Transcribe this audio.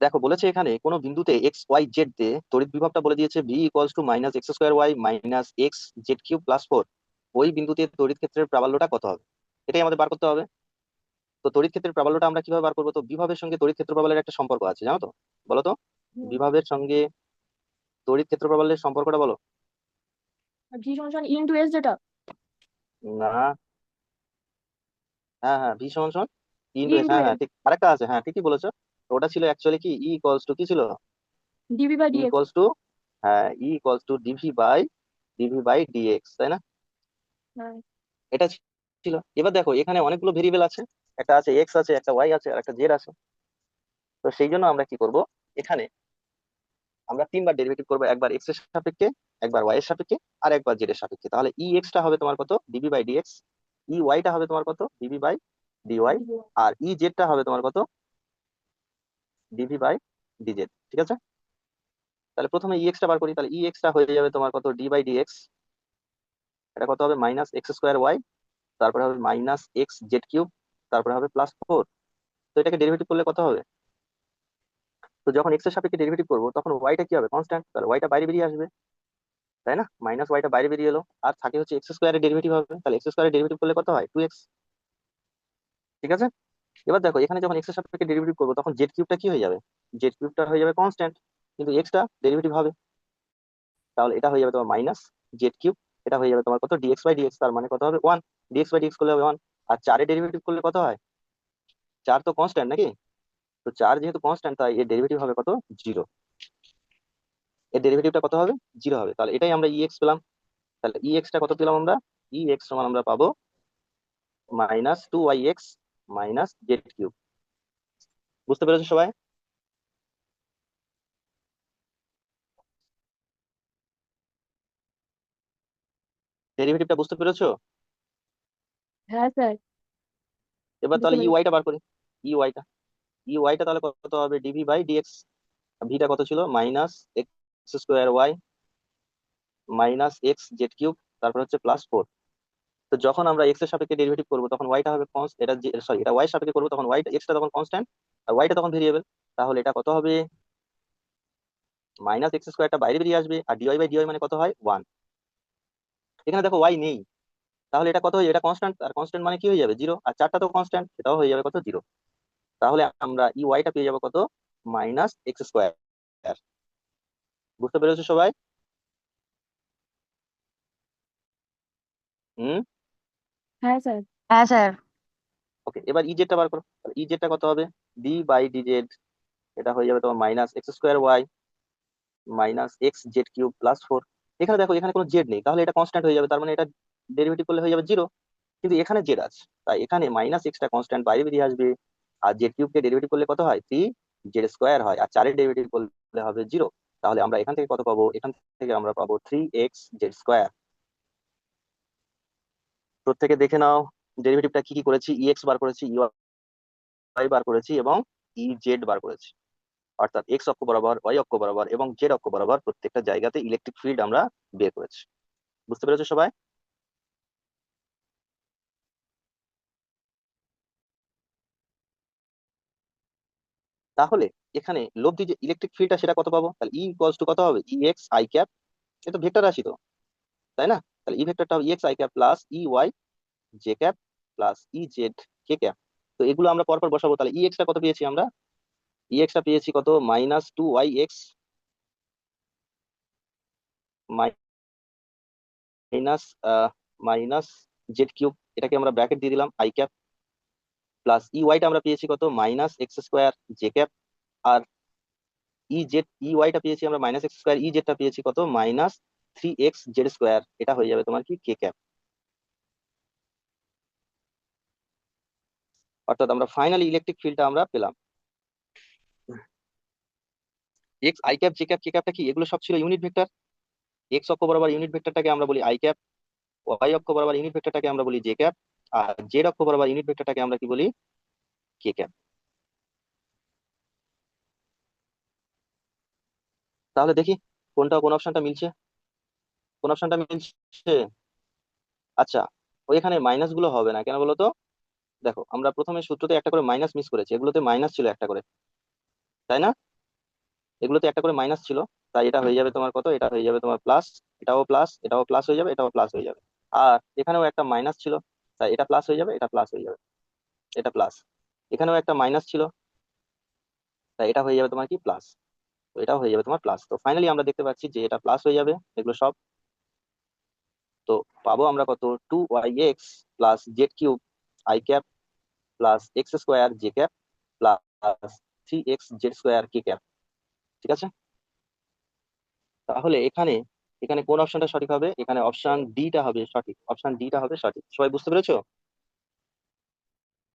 দেখো বলেছে এখানে কোনো বিন্দুতে এক্স ওয়াই জেড দিয়ে তড়িৎ বিভবটা বলে দিয়েছে V equals to minus x square y minus x z cube plus four. ওই বিন্দুতে তড়িৎ ক্ষেত্রের প্রাবল্যটা কত হবে, এটাই আমাদের বার করতে হবে। তো তড়িৎ ক্ষেত্রের প্রাবল্যটা আমরা কিভাবে বার করবো? তো বিভবের সঙ্গে তড়িৎ ক্ষেত্র প্রাবল্যের একটা সম্পর্ক আছে, জানো তো? বলো তো, বিভবের সঙ্গে তড়িৎ ক্ষেত্র প্রাবল্যের সম্পর্কটা বলো। ভি সমান ইনটু এস যেটা। না, হ্যাঁ হ্যাঁ, ভি সমান সমান ভি ইনটু এস, ইনটু হ্যাঁ হ্যাঁ এস। ঠিক, আরেকটা আছে, হ্যাঁ ঠিকই বলেছো। তো ওটা ছিল অ্যাকচুয়ালি কি ই ইকুয়ালস টু কি ছিল? D V by E D X. Equals to, হ্যাঁ E equals to D V by D X, তাই না? হ্যাঁ। এটা ছিল। এবার দেখো এখানে অনেকগুলো ভেরিয়েবল আছে, একটা আছে এক্স আছে, একটা ওয়াই আছে, আর একটা জেড আছে। তো সেই জন্য আমরা কি করব, এখানে আমরা তিনবার ডেরিভেটিভ করবো, একবার এক্স এর সাপেক্ষে, একবার ওয়াই এর সাপেক্ষে, আর একবার জেড এর সাপেক্ষে। তাহলে ই এক্স টা হবে তোমার কত, dV by dx. E y টা হবে তোমার কত, ডিবি বাই ডিওয়াই। আর ই জেড টা হবে তোমার কত, ডিভি বাই ডিজেড। ঠিক আছে, তাহলে প্রথমে ই এক্স টা বার করি। তাহলে ই এক্স টা হয়ে যাবে তোমার কত, ডি বাই ডিএক্স। এটা কত হবে, মাইনাস এক্স স্কোয়ার ওয়াই, তারপরে হবে মাইনাস এক্স জেড কিউব, তারপরে হবে প্লাস ফোর। তো এটাকে ডেরিভেটিভ করলে কত হবে? তো যখন এক্স এর সাপেক্ষে ডেরিভেটিভ করবো তখন ওয়াইটা কি হবে, কনস্ট্যান্ট, তাহলে ওয়াইটা বাইরে বেরিয়ে আসবে, তাই না? মাইনাস ওয়াইটা বাইরে বেরিয়ে এলো, আর থাকে হচ্ছে এক্স স্কোয়ারের ডেরিভেটিভ হবে। তাহলে এক্স স্কোয়ারের ডেরিভেটিভ করলে কত হয়, টু এক্স। ঠিক আছে, এবার দেখো এখানে যখন এক্স এর সাপেক্ষে ডেরিভেটিভ করবো তখন জেড কিউবটা কি হয়ে যাবে, জেড কিউবটা হয়ে যাবে কনস্ট্যান্ট, কিন্তু এক্সটা ডেরিভেটিভ হবে। তাহলে এটা হয়ে যাবে তোমার মাইনাস জেড কিউব, এটা হয়ে যাবে তোমার কত, ডিএক্স বাই ডিএক্স, তার মানে কত হবে, ওয়ান। ডিএক্স বাই ডিএক্স করলে হবে ওয়ান। আর চারের ডেরিভেটিভ করলে কত হয়, চার তো কনস্ট্যান্ট নাকি? তো চার যেহেতু কনস্ট্যান্ট, তাই এর ডেরিভেটিভ হবে কত, জিরো। এর ডেরিভেটিভটা কত হবে, জিরো হবে। তাহলে এটাই আমরা ই এক্স পেলাম। তাহলে ই এক্স টা কত পেলাম আমরা, ই এক্স সমান আমরা পাবো minus two Y x minus Z cube. বুঝতে পেরেছো সবাই? ডেরিভেটিভটা বুঝতে পেরেছো? হ্যাঁ স্যার। এবার বুঝতে তাহলে ই পেরেছি। ওয়াইটা বার করি। ই ওয়াইটা, ই ওয়াইটা তাহলে কত হবে, ডিভি বাই ডিএক্স। ভিটা কত ছিল, minus x square y minus x z cube, তারপর হচ্ছে প্লাস ফোর। তো যখন আমরা এক্স এর সাপেক্ষে ডেরিভেটিভ করবো তখন ওয়াইটা হবে কনস্ট, এটা সরি এটা ওয়াই এর সাপেক্ষে করবো তখন ওয়াইটা, এক্স টা তখন কনস্ট্যান্ট আর ওয়াইটা তখন ভেরিয়েবল। তাহলে এটা কত হবে, মাইনাস এক্স স্কোয়ারটা বাইরে বেরিয়ে আসবে, আর ডিওয়াই বাই ডিওয়াই মানে কত হয়, ওয়ান। এখানে দেখো ওয়াই নেই, তাহলে এটা কত হয়ে যাবে, এটা কনস্ট্যান্ট, আর কনস্ট্যান্ট মানে কি হয়ে যাবে, জিরো। আর চারটা তো কনস্ট্যান্ট, সেটাও হয়ে যাবে কত, জিরো। তাহলে আমরা ই ওয়াইটা পেয়ে যাবো কত, মাইনাস এক্স স্কোয়ার। বুঝতে পেরেছো সবাই? হুম। হ্যাঁ স্যার। হ্যাঁ স্যার। ওকে, এবার ই জেডটা বার করো। ই জেডটা কত হবে, ডি বাই ডি জেড। এটা হয়ে যাবে তোমার minus x square y minus x z cube plus four. এখানে দেখো এখানে কোনো জেড নেই, তাহলে এটা কনস্ট্যান্ট হয়ে যাবে, তার মানে এটা ডেরিভেটিভ করলে হয়ে যাবে জিরো। কিন্তু এখানে জেড আছে, তাই এখানে মাইনাস এক্সটা কনস্ট্যান্ট বাইরে বেরিয়ে আসবে। আর জেড কিউব কে ডেরিভেটিভ করলে কত হয়, থ্রি জেড স্কোয়ার হয়, আর চারের ডেরিভেটিভ করলে হবে জিরো। তাহলে আমরা এখান থেকে কত পাবো, এখান থেকে আমরা পাবো থ্রি এক্স জেড স্কোয়ার। প্রত্যেকে দেখে নাও ডেরিভেটিভটা কি কি করেছি, ই এক্স বার করেছি, ই ওয়াই বার করেছি, এবং ই জেড বার করেছি। অর্থাৎ এক্স অক্ষ বরাবর, ওয়াই অক্ষ বরাবর এবং জেড অক্ষ বরাবর প্রত্যেকটা জায়গাতে ইলেকট্রিক ফিল্ড আমরা বের করেছি। বুঝতে পেরেছো সবাই? তাহলে এখানে লব্ধি যে ইলেকট্রিক ফিল্ডটা সেটা কত পাবো, তাহলে ই ইকুয়ালস টু কত হবে, ই এক্স আই ক্যাপ। এটা তো ভেক্টর রাশি তো, তাই না? তাহলে ই ভেক্টরটা হবে E X I cap plus E Y J cap plus E Z K cap. তো এগুলো আমরা পরপর বসাবো। তাহলে ই এক্স টা কত পেয়েছি আমরা, ই এক্স টা পেয়েছি কত, minus two Y x minus minus Z cube, এটাকে আমরা ব্র্যাকেট দিয়ে দিলাম আই ক্যাপ, প্লাস ই ওয়াইটা আমরা পেয়েছি কত, minus x square J cap. আর ই জেড, ই ওয়াইটা পেয়েছি আমরা মাইনাস এক্স স্কোয়ার, ই জেডটা পেয়েছি কত, minus three X Z square. এটা হয়ে যাবে তোমার কি, কে ক্যাপ। অর্থাৎ আমরা ফাইনালি ইলেকট্রিক ফিল্ডটা আমরা পেলাম। X I cap J cap K ক্যাপটা কি, এগুলো সব ছিল ইউনিট ভেক্টর। এক্স অক্ষ বরাবর ইউনিট ভেক্টরটাকে আমরা বলি আই ক্যাপ, ওয়াই অক্ষ বরাবর ইউনিট ভেক্টরটাকে আমরা বলি জে ক্যাপ, আর জেড অক্ষ বরাবর ইউনিট ভেক্টরটাকে আমরা কি বলি, কে ক্যাপ। তাহলে দেখি কোন অপশনটা মিলছে, কোন অপশনটা মিলছে। আচ্ছা, ওইখানে মাইনাস গুলো হবে না কেন বলো তো? দেখো আমরা প্রথমে সূত্রতে একটা করে মাইনাস মিস করেছি, এগুলোতে মাইনাস ছিল একটা করে, তাই না? এগুলোতে একটা করে মাইনাস ছিল, তাই এটা হয়ে যাবে তোমার কত, এটা হয়ে যাবে তোমার প্লাস, এটাও প্লাস, এটাও প্লাস হয়ে যাবে, এটাও প্লাস হয়ে যাবে। আর এখানেও একটা মাইনাস ছিল, তাই এটা প্লাস হয়ে যাবে, এটা প্লাস হয়ে যাবে, এটা প্লাস। এখানেও একটা মাইনাস ছিল, তাই এটা হয়ে যাবে তোমার কি প্লাস, তো এটাও হয়ে যাবে তোমার প্লাস। তো ফাইনালি আমরা দেখতে পাচ্ছি যে এটা প্লাস হয়ে যাবে এগুলো সব। তো পাবো আমরা কত, 2y(x) plus z³ i cap plus x² j cap plus 3x z² k cap. ঠিক আছে, তাহলে এখানে এখানে কোন অপশনটা সঠিক হবে, এখানে অপশন ডিটা হবে সঠিক, অপশন ডিটা হবে সঠিক। সবাই বুঝতে পেরেছো?